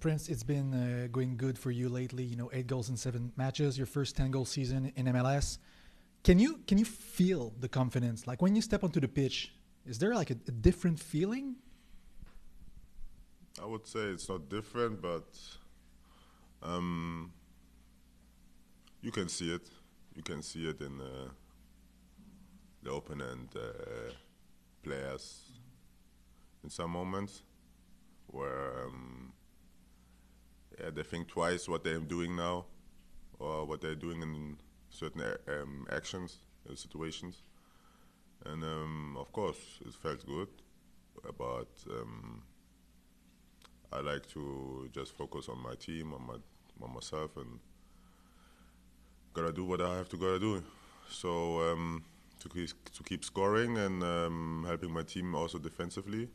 Prince, it's been going good for you lately. 8 goals in 7 matches, your first 10-goal season in MLS. Can you feel the confidence? Like when you step onto the pitch, is there like a different feeling? I would say it's not different, but you can see it. You can see it in the opponent players in some moments where they think twice what they're doing now or what they're doing in certain actions, situations. And of course, it felt good, but I like to just focus on my team, on myself, and gotta do what I have to gotta do. So to keep scoring and helping my team also defensively,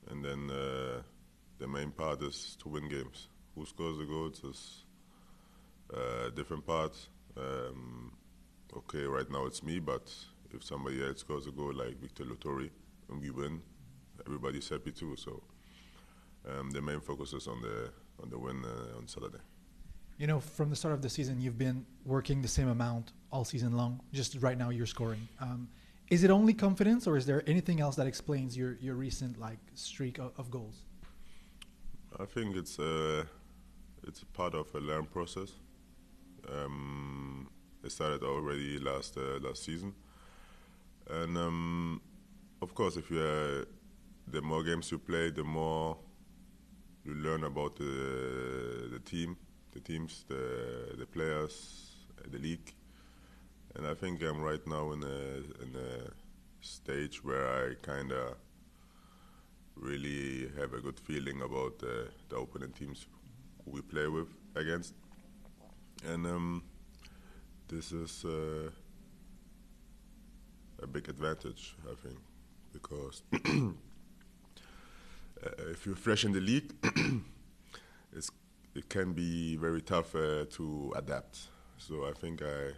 and then the main part is to win games. Who scores the goals is a different part. Okay, right now it's me, but if somebody else scores a goal like Victor Lotori and we win, everybody's happy too. So the main focus is on the win on Saturday. From the start of the season, you've been working the same amount all season long. Just right now, you're scoring. Is it only confidence, or is there anything else that explains your recent streak of goals? I think it's a part of a learn process. It started already last season, and of course, the more games you play, the more you learn about the teams, the players, the league. And I think I'm right now in a stage where I kind of really have a good feeling about the opponent teams who we play with against. And this is a big advantage, I think, because if you're fresh in the league, it can be very tough to adapt. So I think I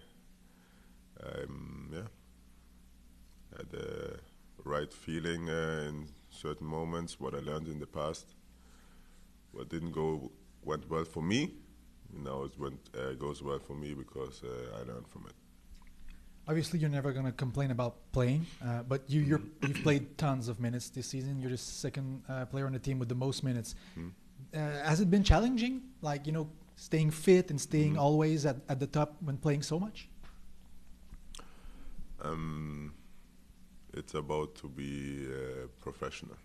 had the right feeling in certain moments. What I learned in the past, what went well for me. Now it goes well for me because I learned from it. Obviously, you're never going to complain about playing, but you've played tons of minutes this season. You're the second player on the team with the most minutes. Has it been challenging, staying fit and staying always at the top when playing so much? It's about to be professional.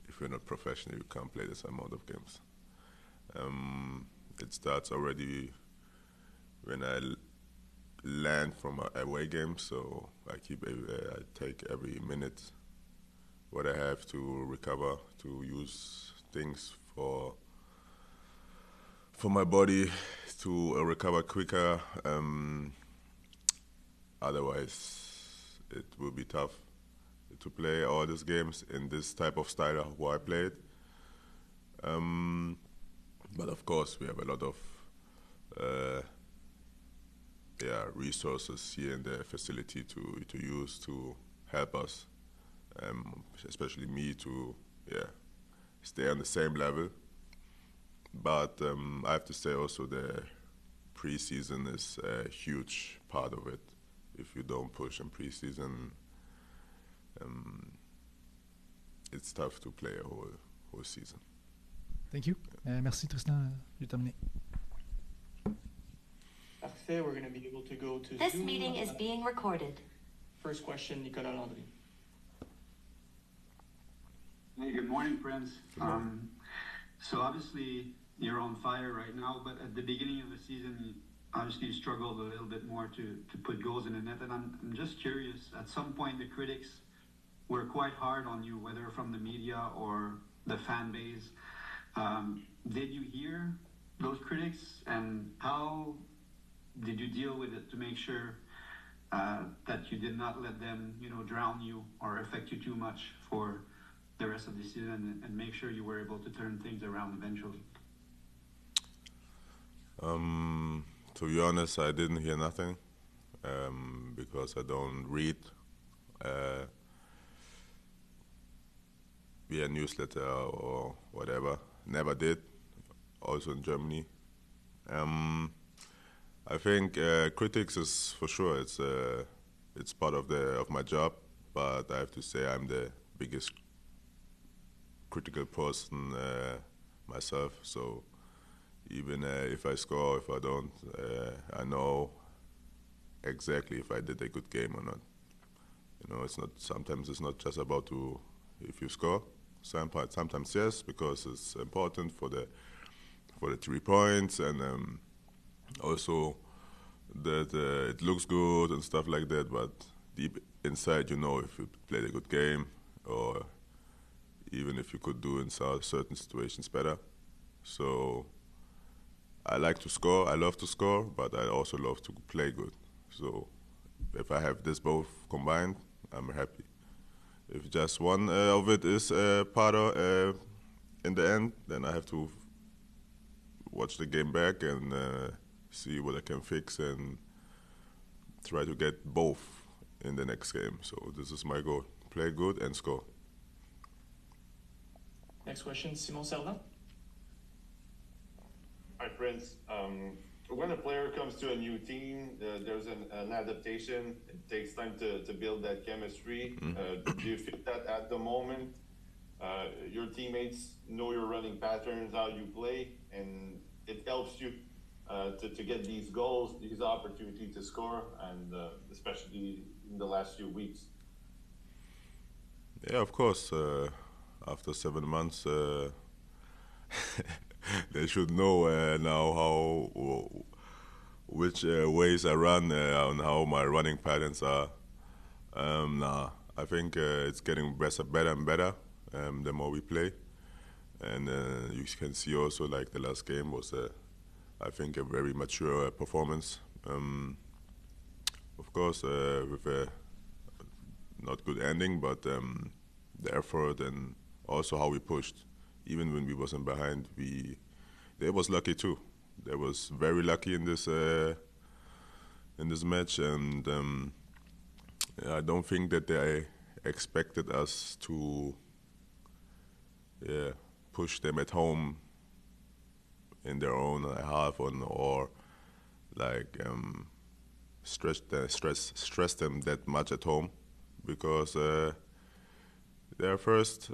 If you're not professional, you can't play this amount of games. It starts already when I land from an away game, so I take every minute what I have to recover, to use things for my body to recover quicker. Otherwise, it will be tough to play all these games in this type of style of how I played. But of course, we have a lot of resources here in the facility to use to help us, especially me to stay on the same level. But I have to say also the preseason is a huge part of it. If you don't push in preseason, it's tough to play a whole season. Thank you. Merci Tristan. J'ai terminé. Parfait, we're going to be able to go to This Zoom. meeting is being recorded. First question, Nicolas Landry. Hey, good morning, Prince. Good morning. So obviously you're on fire right now, but at the beginning of the season, you struggled a little bit more to put goals in the net. And I'm just curious, at some point the critics were quite hard on you, whether from the media or the fan base. Did you hear those critics, and how did you deal with it to make sure that you did not let them, drown you or affect you too much for the rest of the season, and make sure you were able to turn things around eventually? To be honest, I didn't hear nothing because I don't read via newsletter or whatever. Never did. also in Germany. I think critics is for sure. It's part of my job, but I have to say I'm the biggest critical person myself. So even if I score, if I don't, I know exactly if I did a good game or not. You know, it's not. Sometimes it's not just about if you score. Sometimes yes, because it's important for the 3 points, and also that it looks good and stuff like that. But deep inside, you know, if you played a good game, or even if you could do in certain situations better. So I like to score. I love to score, but I also love to play good. So if I have this both combined, I'm happy. If just one of it is part of in the end, then I have to watch the game back and see what I can fix and try to get both in the next game. So this is my goal: play good and score. Next question, Simon Servan. Hi, Prince. When a player comes to a new team, there's an adaptation. It takes time to build that chemistry. Do you feel that at the moment your teammates know your running patterns, how you play, and it helps you to get these goals, these opportunities to score, and especially in the last few weeks? Yeah, of course. After 7 months, they should know now which ways I run and how my running patterns are. I think it's getting better and better the more we play, and you can see also like the last game was I think a very mature performance. Of course, with a not good ending, but the effort and also how we pushed. Even when we wasn't behind, they was lucky too. They was very lucky in this match, and I don't think that they expected us to push them at home in their own half or like stress them that much at home, because they're first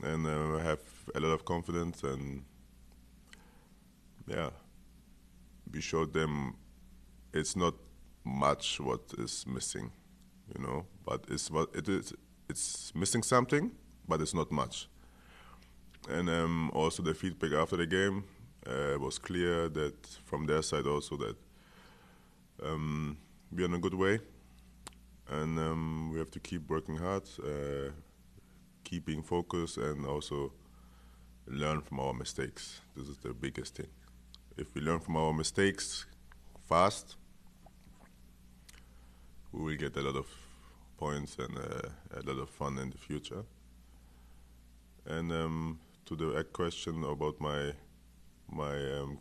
and have a lot of confidence, and we showed them it's not much what is missing, you know, but it's what it is. It's missing something, but it's not much. And also the feedback after the game was clear that from their side also that we're in a good way, and we have to keep working hard, keep being focused, and also learn from our mistakes. This is the biggest thing. If we learn from our mistakes fast, we will get a lot of points and a lot of fun in the future. And to the question about my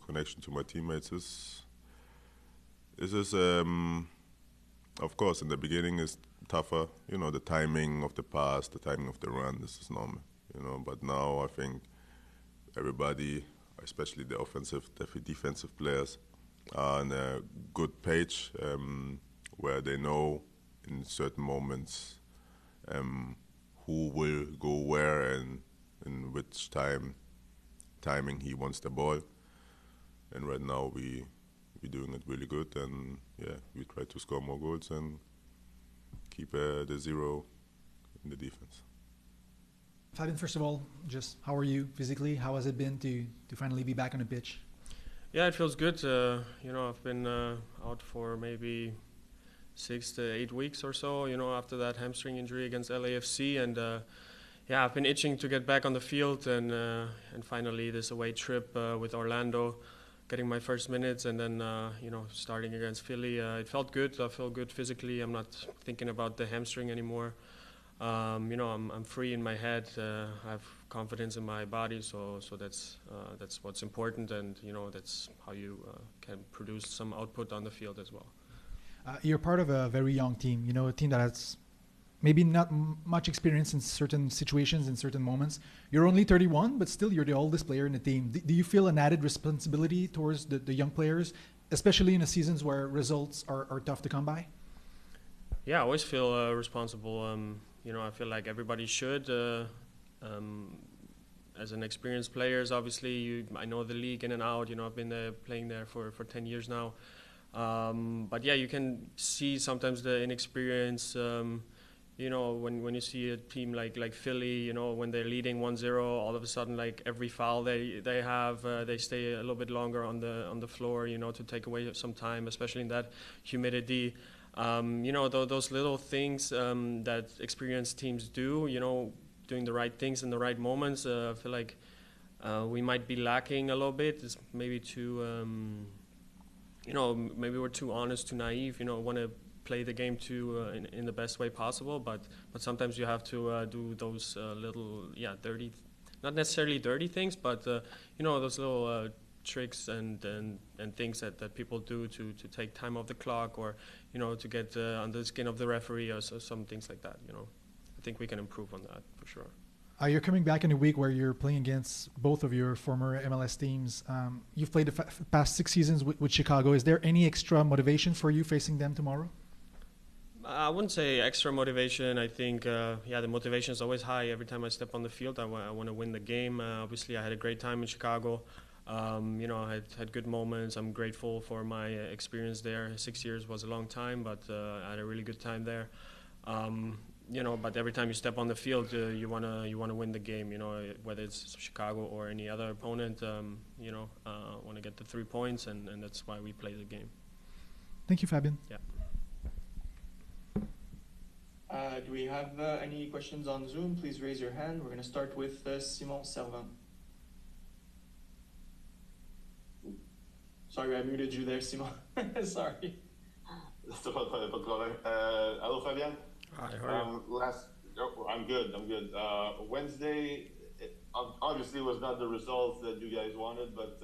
connection to my teammates is of course in the beginning is tougher. You know, the timing of the pass, the timing of the run. This is normal. You know, but now I think everybody, especially the defensive players, are on a good page where they know in certain moments who will go where and in which timing he wants the ball. And right now we're doing it really good, and we try to score more goals and keep the zero in the defense. Fabian, first of all, just how are you physically? How has it been to finally be back on the pitch? Yeah, it feels good. You know, I've been out for maybe 6 to 8 weeks or so, you know, after that hamstring injury against LAFC, and I've been itching to get back on the field, and finally this away trip with Orlando, getting my first minutes, and then you know, starting against Philly, it felt good. I feel good physically. I'm not thinking about the hamstring anymore. You know, I'm free in my head. I have confidence in my body, so that's what's important, and you know, that's how you can produce some output on the field as well. You're part of a very young team. You know, a team that has maybe not much experience in certain situations, in certain moments. You're only 31, but still you're the oldest player in the team. Do you feel an added responsibility towards the young players, especially in the seasons where results are tough to come by? Yeah, I always feel responsible. I feel like everybody should. As an experienced players, obviously, I know the league in and out. I've been playing there for 10 years now. But yeah, you can see sometimes the inexperience. When you see a team like Philly, when they're leading 1-0, all of a sudden, like every foul they have, they stay a little bit longer on the floor, to take away some time, especially in that humidity. Those little things that experienced teams do, doing the right things in the right moments. I feel like we might be lacking a little bit. It's maybe too, maybe we're too honest, too naive. Want to play the game too in the best way possible. But sometimes you have to do those little, dirty, not necessarily dirty things, but those little tricks and things that people do to take time off the clock, or to get under the skin of the referee, or some things like that. I think we can improve on that for sure. You're coming back in a week where you're playing against both of your former MLS teams. You've played the past 6 seasons with Chicago. Is there any extra motivation for you facing them tomorrow? I wouldn't say extra motivation. I think, the motivation is always high. Every time I step on the field, I want to win the game. Obviously, I had a great time in Chicago. I had good moments. I'm grateful for my experience there. 6 years was a long time, but I had a really good time there. But every time you step on the field, you wanna win the game. Whether it's Chicago or any other opponent, want to get the 3 points, and that's why we play the game. Thank you, Fabian. Yeah. Do we have any questions on Zoom? Please raise your hand. We're going to start with Simon Servant. Sorry, I muted you there, Simon. Sorry. Hello, Fabian. Hi, how are you? I'm good. Wednesday, obviously, was not the results that you guys wanted, but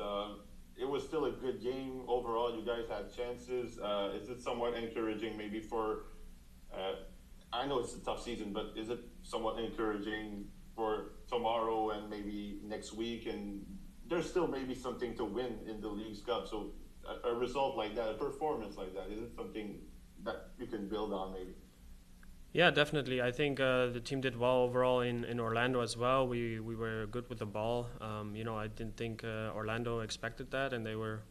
it was still a good game overall. You guys had chances. Is it somewhat encouraging, maybe for? I know it's a tough season, but is it somewhat encouraging for tomorrow and maybe next week? And there's still maybe something to win in the League's Cup. So a result like that, a performance like that, is it something that you can build on maybe? Yeah, definitely. I think the team did well overall in Orlando as well. We were good with the ball. I didn't think Orlando expected that, and they were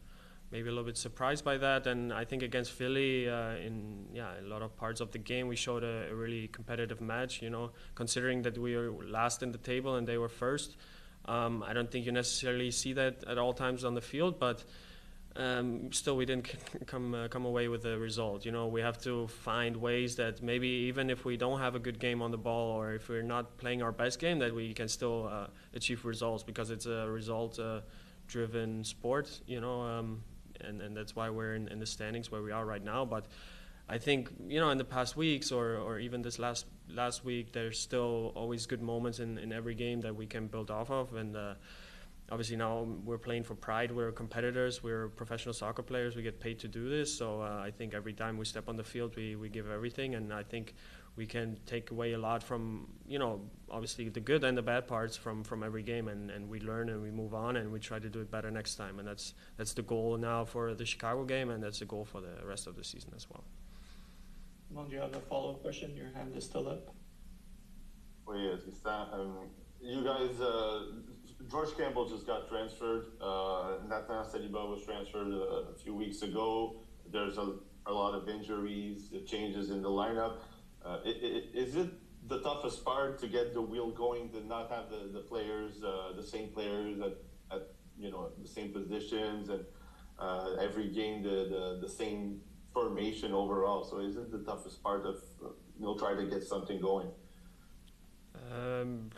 maybe a little bit surprised by that. And I think against Philly, in a lot of parts of the game, we showed a really competitive match. Considering that we were last in the table and they were first. I don't think you necessarily see that at all times on the field, but still we didn't come away with the result. We have to find ways that maybe even if we don't have a good game on the ball, or if we're not playing our best game, that we can still achieve results, because it's a result driven sport, and that's why we're in the standings where we are right now. But I think, in the past weeks or even this last week, there's still always good moments in every game that we can build off of. And obviously now we're playing for pride. We're competitors. We're professional soccer players. We get paid to do this. So I think every time we step on the field, we give everything. And I think we can take away a lot from, obviously the good and the bad parts from every game. And we learn and we move on and we try to do it better next time. And that's the goal now for the Chicago game, and that's the goal for the rest of the season as well. Simon, do you have a follow-up question? Your hand is still up. Oh, yes, you guys, George Campbell just got transferred. Nathan Saliba was transferred a few weeks ago. There's a lot of injuries, changes in the lineup. Is it the toughest part to get the wheel going, to not have the players, the same players at the same positions, and every game the same formation overall? So is it the toughest part of try to get something going?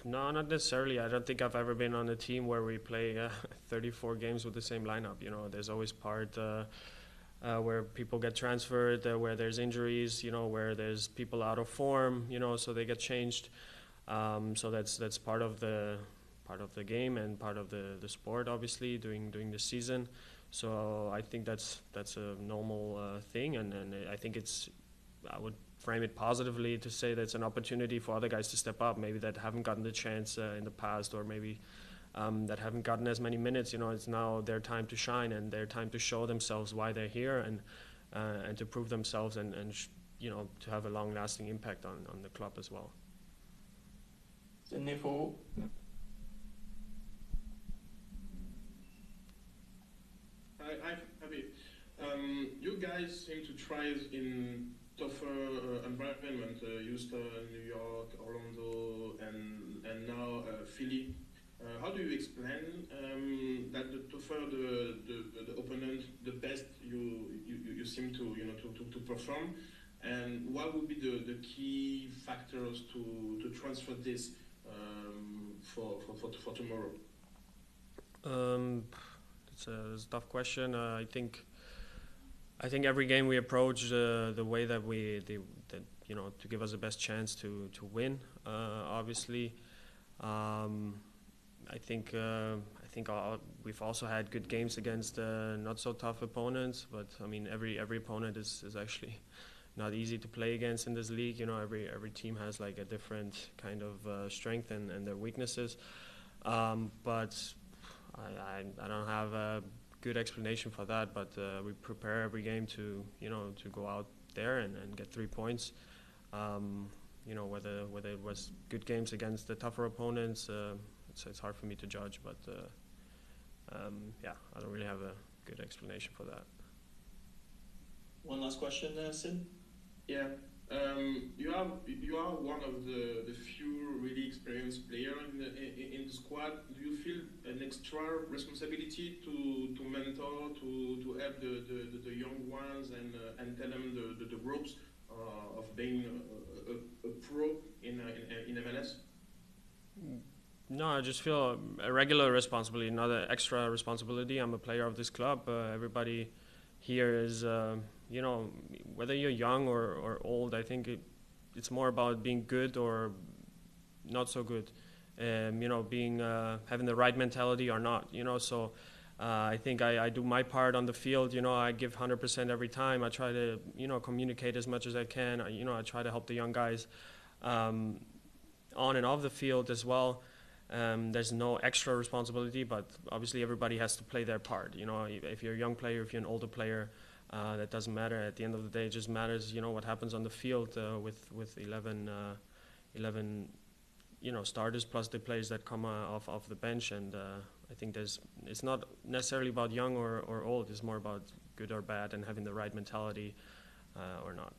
No, not necessarily. I don't think I've ever been on a team where we play 34 games with the same lineup. There's always part where people get transferred, where there's injuries, where there's people out of form, so they get changed. So that's part of the game and part of the sport, obviously, during the season. So I think that's a normal thing, and I think I would frame it positively, to say that it's an opportunity for other guys to step up, maybe that haven't gotten the chance in the past, or maybe that haven't gotten as many minutes. It's now their time to shine and their time to show themselves why they're here, and to prove themselves, and to have a long-lasting impact on the club as well. Hi, Fabian. You guys seem to thrive in tougher environment. Houston, New York, Orlando, and now Philly. How do you explain that the tougher the opponent, the best you seem to perform? And what would be the key factors to transfer this for tomorrow? It's a tough question. I think every game we approach the way that to give us the best chance to win. Obviously, I think we've also had good games against not so tough opponents. But I mean, every opponent is actually not easy to play against in this league. Every team has like a different kind of strength and their weaknesses. But I don't have a good explanation for that. But we prepare every game to go out there and get 3 points. Whether it was good games against the tougher opponents, it's hard for me to judge. But I don't really have a good explanation for that. One last question, Sid. Yeah, you are one of the few really experienced players in the squad. Do you feel an extra responsibility to mentor, to help the young ones and tell them the ropes of being a pro in MLS? No, I just feel a regular responsibility, not an extra responsibility. I'm a player of this club. Everybody here is, whether you're young or old, I think it's more about being good or not so good. Being having the right mentality or not. So I think I do my part on the field. I give 100% every time. I try to communicate as much as I can. I try to help the young guys on and off the field as well. There's no extra responsibility, but obviously everybody has to play their part. If you're a young player, if you're an older player, that doesn't matter. At the end of the day, it just matters, what happens on the field with 11 starters plus the players that come off the bench. And I think it's not necessarily about young or old. It's more about good or bad and having the right mentality or not.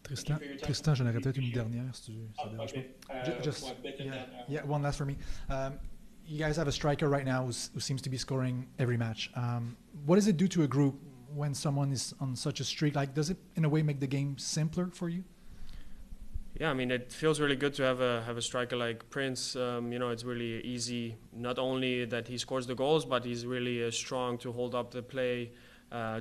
Tristan, j'en aurais peut-être une dernière, si ça dérange pas. One last for me. You guys have a striker right now who seems to be scoring every match. What does it do to a group when someone is on such a streak? Like, does it, in a way, make the game simpler for you? Yeah, I mean, it feels really good to have a striker like Prince. It's really easy. Not only that he scores the goals, but he's really strong to hold up the play.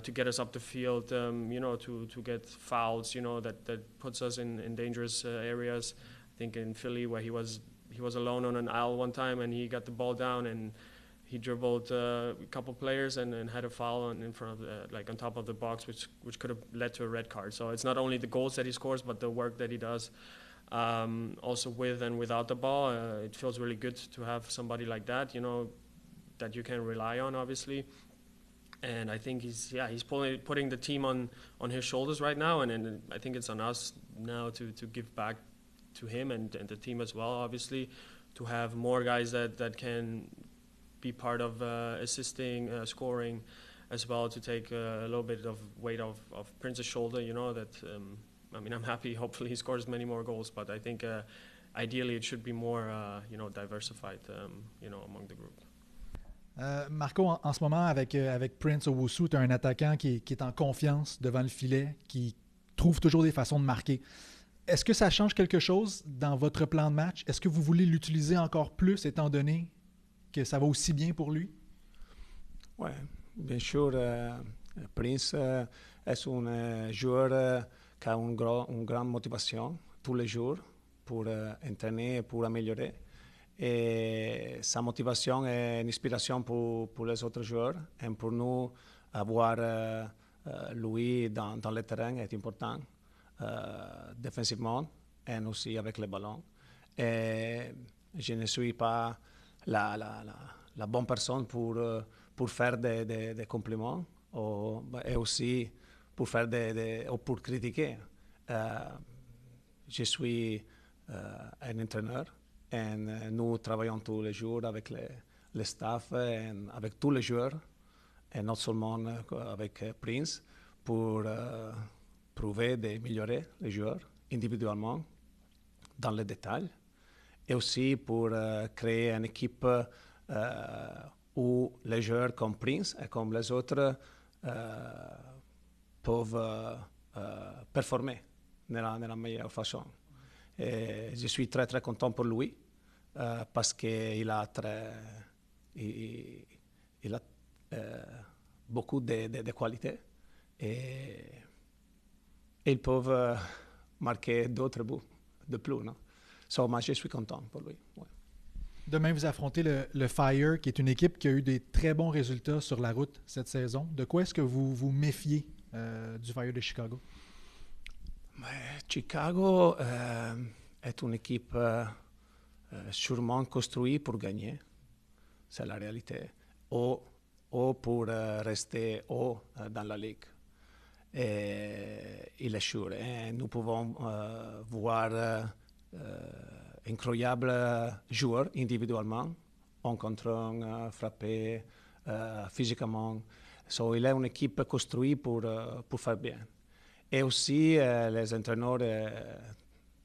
To get us up the field, to get fouls, that puts us in dangerous areas. I think in Philly, where he was alone on an aisle one time, and he got the ball down and he dribbled a couple players and had a foul in front of on top of the box, which could have led to a red card. So it's not only the goals that he scores, but the work that he does, also with and without the ball. It feels really good to have somebody like that, that you can rely on, obviously. And I think he's putting the team on his shoulders right now, and I think it's on us now to give back to him and the team as well, obviously, to have more guys that can be part of assisting, scoring, as well, to take a little bit of weight off Prince's shoulder. I'm happy. Hopefully, he scores many more goals, but I think ideally it should be more diversified, among the group. Marco, en ce moment, avec Prince Owusu, tu as un attaquant qui est en confiance devant le filet, qui trouve toujours des façons de marquer. Est-ce que ça change quelque chose dans votre plan de match? Est-ce que vous voulez l'utiliser encore plus, étant donné que ça va aussi bien pour lui? Oui, bien sûr. Prince est un joueur qui a une grande motivation tous les jours pour entraîner et pour améliorer. Et sa motivation est une inspiration pour les autres joueurs. Et pour nous, avoir lui dans le terrain est important. défensivement et aussi avec le ballon. Et je ne suis pas la bonne personne pour faire des compliments et aussi pour faire ou pour critiquer. Je suis un entraîneur et nous travaillons tous les jours avec le staff et avec tous les joueurs et non seulement avec Prince pour prouver d'améliorer les joueurs individuellement dans les détails et aussi pour créer une équipe où les joueurs comme Prince et comme les autres peuvent performer de la meilleure façon. Et je suis très très content pour lui parce qu'il a beaucoup de qualités et ils peuvent marquer d'autres buts de plus. Non? Moi, je suis content pour lui. Ouais. Demain, vous affrontez le Fire, qui est une équipe qui a eu des très bons résultats sur la route cette saison. De quoi est-ce que vous vous méfiez du Fire de Chicago? Chicago est une équipe sûrement construite pour gagner. C'est la réalité. Ou pour rester haut dans la ligue. Et il est sûr. Et nous pouvons voir incroyables joueurs individuellement, en contrôle, frapper physiquement. Il est une équipe construite pour faire bien. Et aussi, les entraîneurs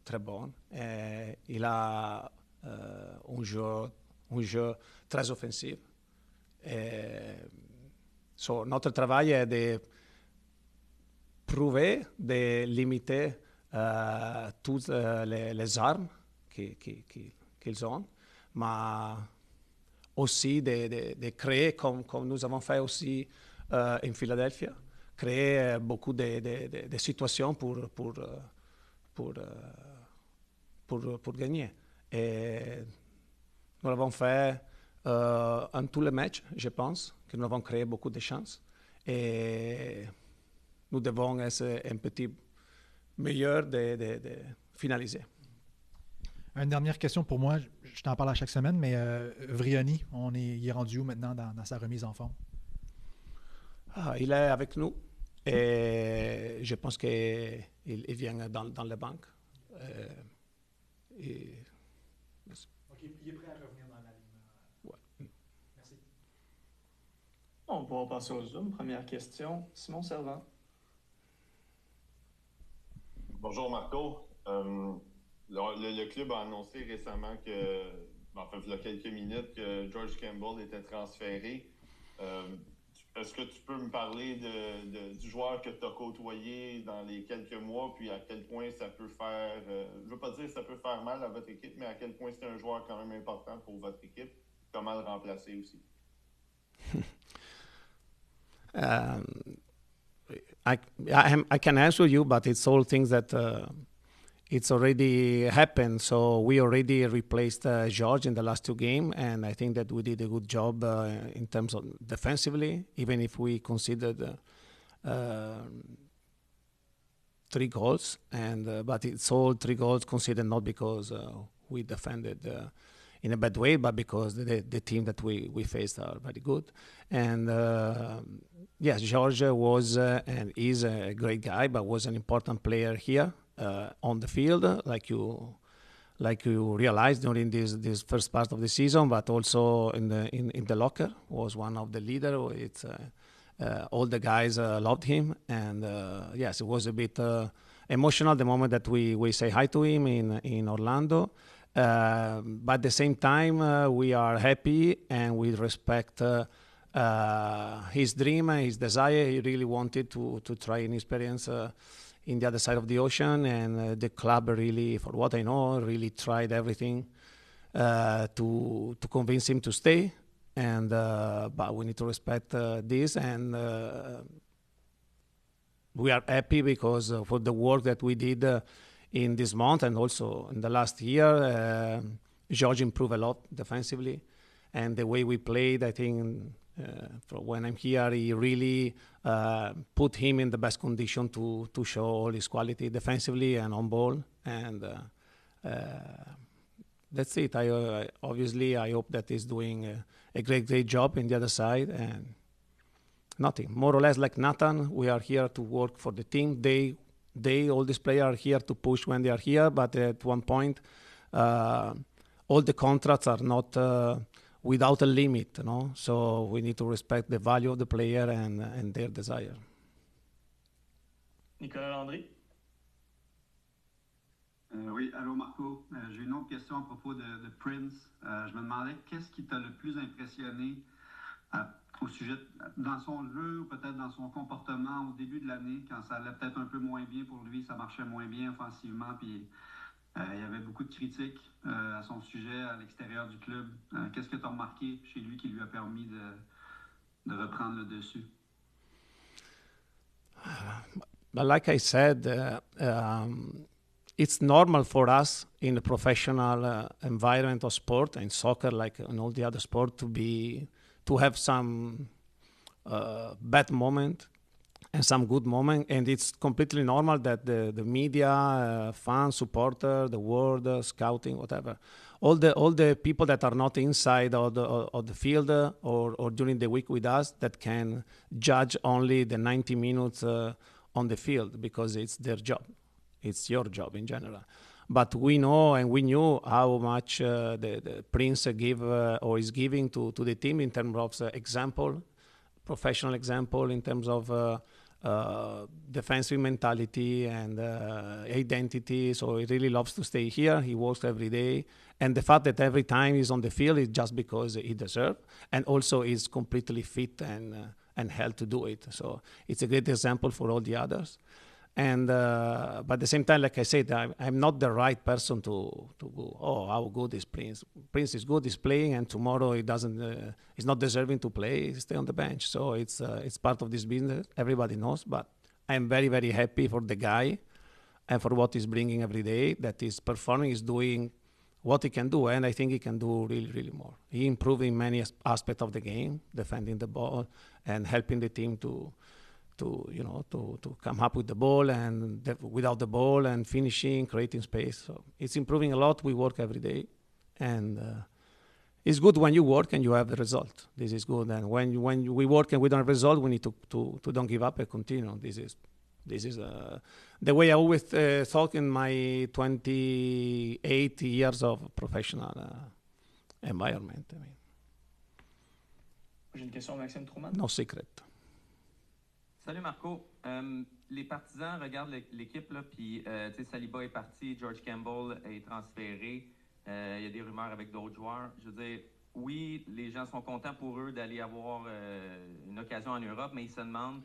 très bons. Et il a un jeu très offensif. Notre travail est de prouver, de limiter toutes les armes qu'ils ont, mais aussi de créer, comme nous avons fait aussi en Philadelphie, créer beaucoup de situations pour gagner. Et nous l'avons fait en tous les matchs, je pense, que nous avons créé beaucoup de chances. Et nous devons être un petit meilleur de finaliser. Une dernière question pour moi, je t'en parle à chaque semaine, mais Vrioni, il est rendu où maintenant dans sa remise en forme? Il est avec nous et je pense qu'il vient dans les banques. OK, il est prêt à revenir dans la ligne. Ouais. Merci. On va passer au Zoom. Première question, Simon Servant. Bonjour Marco. Le club a annoncé récemment il y a quelques minutes, que George Campbell était transféré. Est-ce que tu peux me parler du joueur que tu as côtoyé dans les quelques mois, puis à quel point ça peut faire, je ne veux pas dire que ça peut faire mal à votre équipe, mais à quel point c'est un joueur quand même important pour votre équipe? Comment le remplacer aussi? I can answer you, but it's all things that it's already happened. So we already replaced George in the last two games, and I think that we did a good job in terms of defensively, even if we considered 3 goals. But it's all 3 goals considered not because we defended in a bad way, but because the team that we faced are very good. And yes, George was and is a great guy, but was an important player here on the field, like you realized during this first part of the season, but also in the locker was one of the leaders. It's all the guys loved him, and yes, it was a bit emotional the moment that we say hi to him in Orlando. But at the same time, we are happy and we respect his dream, his desire. He really wanted to try an experience in the other side of the ocean, and the club really, for what I know, really tried everything to convince him to stay. And but we need to respect this, and we are happy because for the work that we did in this month and also in the last year. George improved a lot defensively, and the way we played, I think, When I'm here, he really put him in the best condition to show all his quality defensively and on ball. And that's it. Obviously, I hope that he's doing a great job in the other side. And nothing. More or less like Nathan, we are here to work for the team. All these players are here to push when they are here, but at one point, all the contracts are not without a limit, no? So we need to respect the value of the player and their desire. Nicolas Landry. Oui, allô Marco. J'ai une autre question à propos de Prince. Je me demandais qu'est-ce qui t'a le plus impressionné au sujet dans son jeu ou peut-être dans son comportement au début de l'année, quand ça allait peut-être un peu moins bien pour lui, ça marchait moins bien offensivement, puis il y avait beaucoup de critiques à son sujet à l'extérieur du club. Qu'est-ce que tu as remarqué chez lui qui lui a permis de reprendre le dessus? But like I said, it's normal for us in a professional environment of sport, in soccer like in all the other sports, to have some bad moment and some good moment, and it's completely normal that the media, fans, supporter, the world, scouting, whatever, all the people that are not inside of the field or during the week with us that can judge only the 90 minutes on the field because it's their job, it's your job in general. But we know and we knew how much the Prince give or is giving to the team in terms of example, professional example, in terms of defensive mentality and identity. So he really loves to stay here. He works every day. And the fact that every time he's on the field is just because he deserves. And also is completely fit and healthy to do it. So it's a great example for all the others. And but at the same time, like I said, I'm not the right person to go, oh, how good is Prince? Prince is good, he's playing, and tomorrow he's not deserving to play, stay on the bench. So it's part of this business. Everybody knows, but I'm very, very happy for the guy and for what he's bringing every day, that he's performing, he's doing what he can do, and I think he can do really, really more. He improved in many aspects of the game, defending the ball and helping the team to come up with the ball and without the ball and finishing, creating space. So it's improving a lot. We work every day, and it's good when you work and you have the result. This is good. And when we work and we don't have result, we need to don't give up and continue. This is the way I always thought in my 28 years of professional environment. I mean, J'ai une question de Maxime Trouman. no secret. Salut Marco. Les partisans regardent l'équipe, là, puis Saliba est parti, George Campbell est transféré. Il y a des rumeurs avec d'autres joueurs. Je veux dire, oui, les gens sont contents pour eux d'aller avoir une occasion en Europe, mais ils se demandent,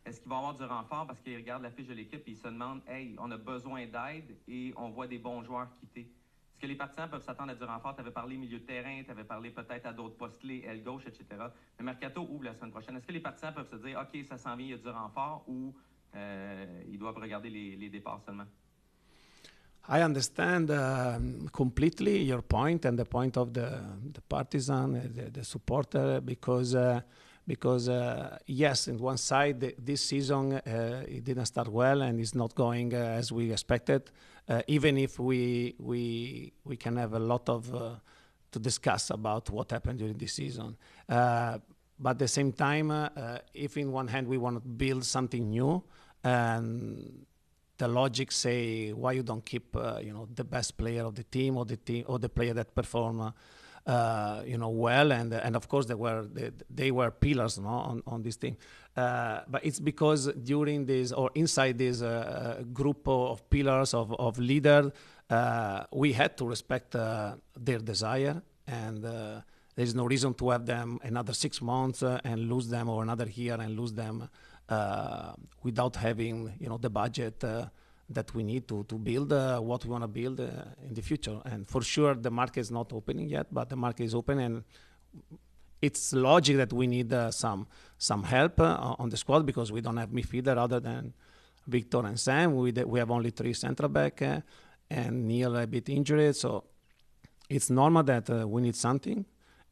est-ce qu'il va y avoir du renfort? Parce qu'ils regardent la fiche de l'équipe et ils se demandent, hey, on a besoin d'aide et on voit des bons joueurs quitter. Est-ce que les partisans peuvent s'attendre à du renfort? Tu avais parlé milieu de terrain, tu avais parlé peut-être à d'autres postes clés, aile gauche, etc. Le mercato ouvre la semaine prochaine. Est-ce que les partisans peuvent se dire, OK, ça s'en vient, il y a du renfort, ou ils doivent regarder les départs seulement? I understand completely your point and the point of the partisan, the supporter, because yes, on one side, this season it didn't start well and it's not going as we expected. Even if we can have a lot of to discuss about what happened during this season. But at the same time, if in one hand we want to build something new, and the logic say why you don't keep the best player of the team or the player that perform well, and of course they were pillars on this team. But it's because during this or inside this group of pillars of leaders, we had to respect their desire, and there's no reason to have them another 6 months and lose them, or another year and lose them without having the budget that we need to build what we want to build in the future. And for sure, the market is not opening yet, but the market is open, and it's logic that we need some help on the squad, because we don't have midfielder other than Victor and Sam. We have only 3 central back, and Neil a bit injured, so it's normal that we need something.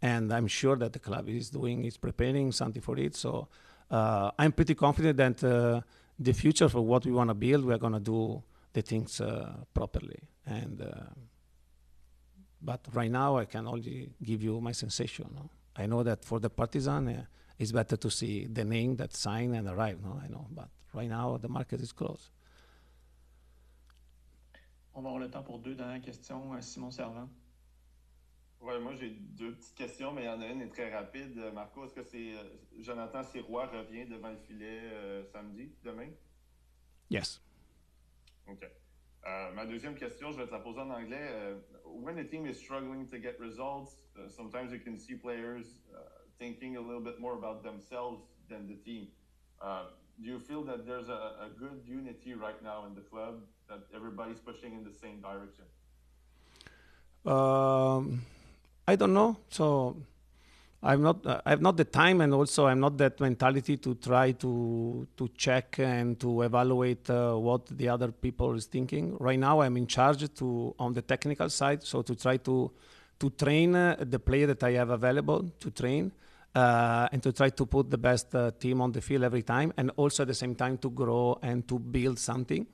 And I'm sure that the club is preparing something for it. So I'm pretty confident that the future for what we want to build, we're going to do the things properly. And but right now, I can only give you my sensation. No? I know that for the Partizan, it's better to see the name that sign and arrive. No, I know, but right now the market is closed. On va avoir le temps pour 2 dernières questions. Simon Servant. Ouais, moi j'ai 2 petites questions, mais il y en a une est très rapide. Marco, est-ce que c'est Jonathan Sirois revient devant le filet samedi, demain? Yes. OK. Ma deuxième question, je vais te la poser en anglais. When the team is struggling to get results, sometimes you can see players thinking a little bit more about themselves than the team. Do you feel that there's a good unity right now in the club, that everybody's pushing in the same direction? I don't know. So I have not the time, and also I'm not that mentality to try to check and to evaluate what the other people is thinking. Right now, I'm in charge on the technical side, so to try to train the player that I have available to train, and to try to put the best team on the field every time, and also at the same time to grow and to build something.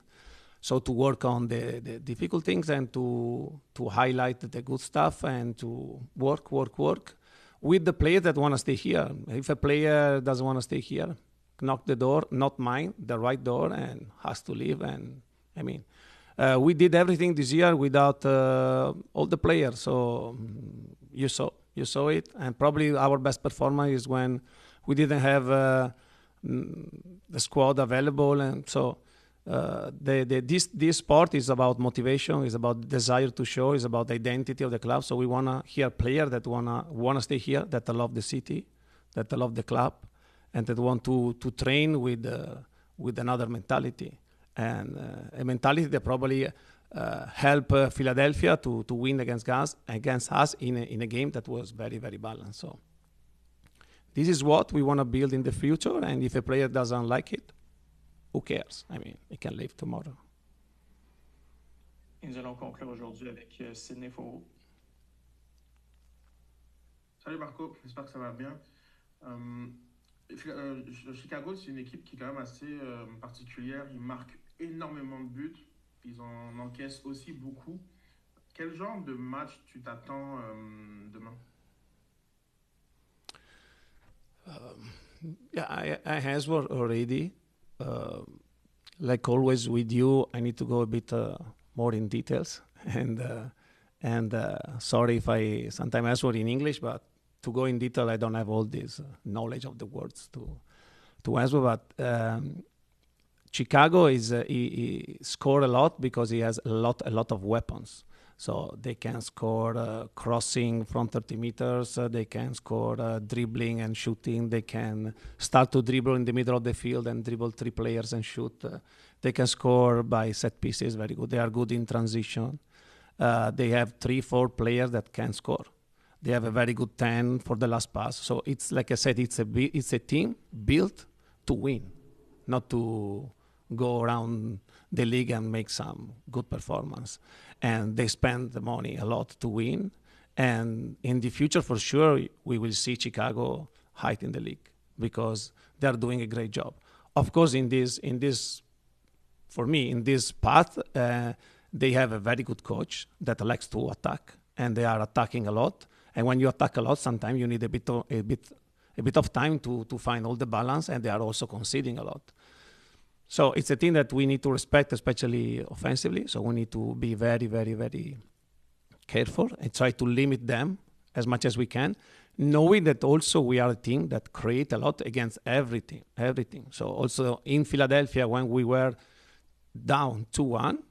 So to work on the difficult things and to highlight the good stuff and to work with the players that want to stay here. If a player doesn't want to stay here, knock the door, not mine, the right door, and has to leave. And I mean, we did everything this year without all the players. So you saw it. And probably our best performance is when we didn't have the squad available. And so this sport is about motivation, is about desire to show, is about the identity of the club. So we want to hear players that want to stay here, that love the city, that love the club, and that want to train with another mentality, and a mentality that probably help Philadelphia to win against us in a game that was very, very balanced. So this is what we want to build in the future, and if a player doesn't like it, who cares? I mean, he can leave tomorrow. Et nous allons conclure aujourd'hui avec Sidney Fauveau. Salut Marco, j'espère que ça va bien. Chicago, c'est une équipe qui est quand même assez particulière. Ils marquent énormément de buts. Ils en encaissent aussi beaucoup. Quel genre de match tu t'attends demain? Yeah, I answered already. Like always with you, I need to go a bit more in details. And sorry if I sometimes answer in English, but to go in detail, I don't have all this knowledge of the words to answer. But Chicago he score a lot because he has a lot of weapons. So they can score crossing from 30 meters. They can score dribbling and shooting. They can start to dribble in the middle of the field and dribble 3 players and shoot. They can score by set pieces, very good. They are good in transition. They have 3-4 players that can score. They have a very good 10 for the last pass. So it's like I said, it's a team built to win, not to go around the league and make some good performance. And they spend the money a lot to win. And in the future, for sure, we will see Chicago high in the league because they're doing a great job. Of course, in this path, they have a very good coach that likes to attack, and they are attacking a lot. And when you attack a lot, sometimes you need a bit of time to find all the balance, and they are also conceding a lot. So it's a thing that we need to respect, especially offensively. So we need to be very, very, very careful and try to limit them as much as we can, knowing that also we are a team that create a lot against everything. So also in Philadelphia, when we were down 2-1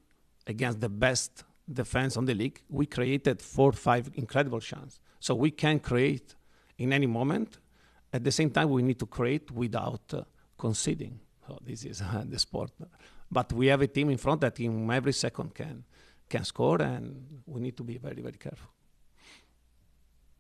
against the best defense on the league, we created 4-5 incredible chances. So we can create in any moment. At the same time, we need to create without conceding. So this is the sport. But we have a team in front that in every second can score, and we need to be very, very careful.